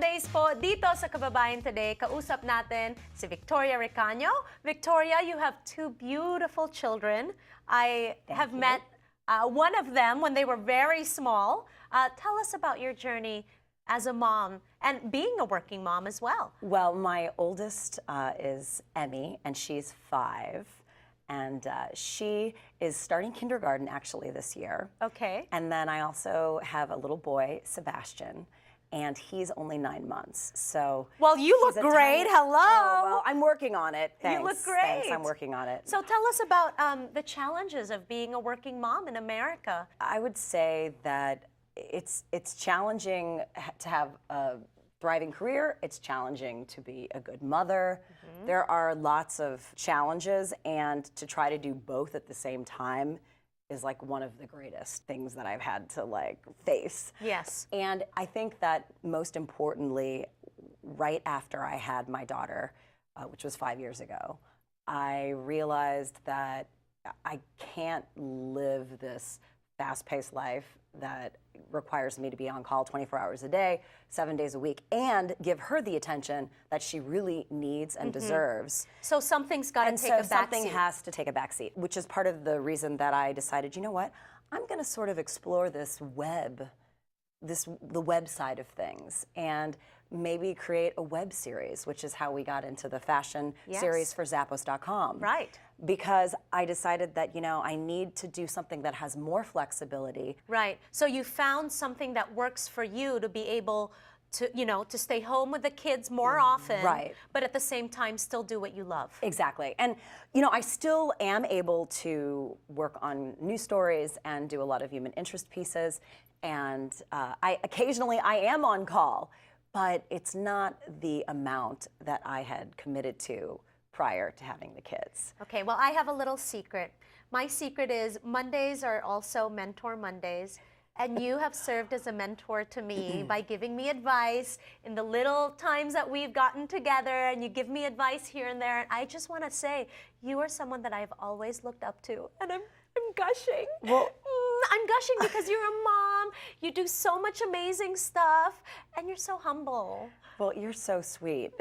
Mondays po dito sa Kababayan Today. Kausap natin si Victoria Recaño. Victoria, you have two beautiful children. I have met one of them when they were very small. Tell us about your journey as a mom and being a working mom as well. Well, my oldest is Emmy, and she's 5. And she is starting kindergarten actually this year. Okay. And then I also have a little boy, Sebastian, and he's only 9 months. So well, you look great. Hello. Oh, well, I'm working on it. Thanks. You look great. Thanks. I'm working on it. So tell us about the challenges of being a working mom in America. I would say that it's challenging to have a thriving career. It's challenging to be a good mother. Mm-hmm. There are lots of challenges, and to try to do both at the same time is like one of the greatest things that I've had to face. Yes. And I think that most importantly, right after I had my daughter, which was 5 years ago, I realized that I can't live this fast-paced life that requires me to be on call 24 hours a day, 7 days a week, and give her the attention that she really needs and deserves. So something's got to take a back seat. Something has to take a back seat, which is part of the reason that I decided, you know what, I'm going to sort of explore the web side of things, and maybe create a web series, which is how we got into the fashion series for Zappos.com. Right. Because I decided that, you know, I need to do something that has more flexibility. Right. So you found something that works for you to be able to, you know, to stay home with the kids more often. Right. But at the same time, still do what you love. Exactly. And, you know, I still am able to work on news stories and do a lot of human interest pieces. And occasionally I am on call, but it's not the amount that I had committed to prior to having the kids. Okay, well, I have a little secret. My secret is Mondays are also Mentor Mondays, and you have served as a mentor to me by giving me advice in the little times that we've gotten together, and you give me advice here and there. And I just want to say, you are someone that I've always looked up to, and I'm gushing. Well, I'm gushing because you're a mom, you do so much amazing stuff, and you're so humble. Well, you're so sweet.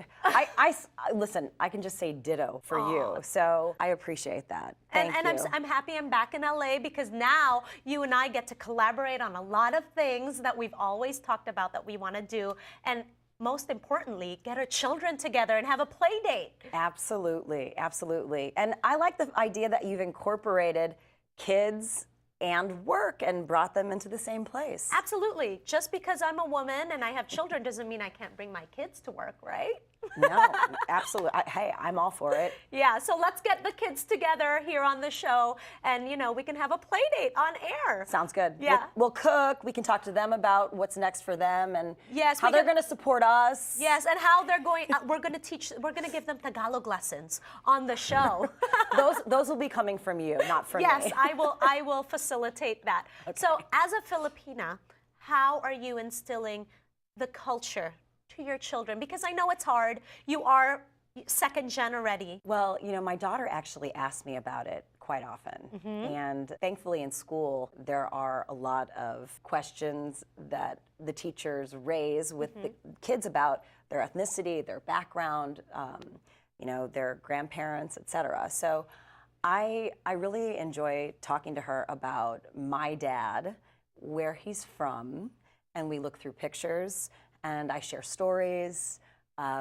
Listen, I can just say ditto for you, so I appreciate that. Thank you. I'm happy I'm back in LA because now you and I get to collaborate on a lot of things that we've always talked about that we want to do, and most importantly, get our children together and have a play date. Absolutely, absolutely. And I like the idea that you've incorporated kids and work and brought them into the same place. Absolutely. Just because I'm a woman and I have children doesn't mean I can't bring my kids to work, right? No, absolutely. Hey, I'm all for it. Yeah, so let's get the kids together here on the show, and you know, we can have a play date on air. Sounds good. Yeah. We'll cook. We can talk to them about what's next for them and how they're going to support us. Yes, and how they're going. We're going to give them Tagalog lessons on the show. Those will be coming from you, not from me. Yes, I will facilitate that. Okay. So, as a Filipina, how are you instilling the culture to your children? Because I know it's hard. You are second gen already. Well, you know, my daughter actually asks me about it quite often. And thankfully in school, there are a lot of questions that the teachers raise with the kids about their ethnicity, their background, you know, their grandparents, etc. So I really enjoy talking to her about my dad, where he's from, and we look through pictures, and I share stories.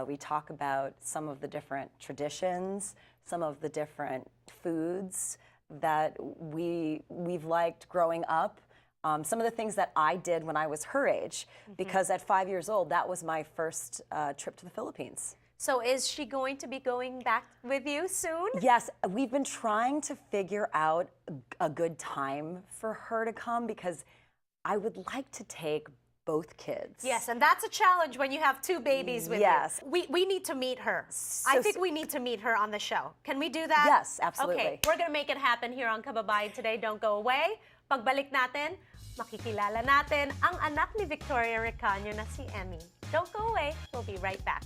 We talk about some of the different traditions, some of the different foods that we've liked growing up, some of the things that I did when I was her age, because at 5 years old, that was my first trip to the Philippines. So is she going to be going back with you soon? Yes, we've been trying to figure out a good time for her to come, because I would like to take both kids. Yes, and that's a challenge when you have two babies with you. We need to meet her. I think we need to meet her on the show. Can we do that? Yes, absolutely. Okay, we're gonna make it happen here on Kababayan Today. Don't go away. Pagbalik natin, makikilala natin ang anak ni Victoria Recaño na si Emmy. Don't go away. We'll be right back.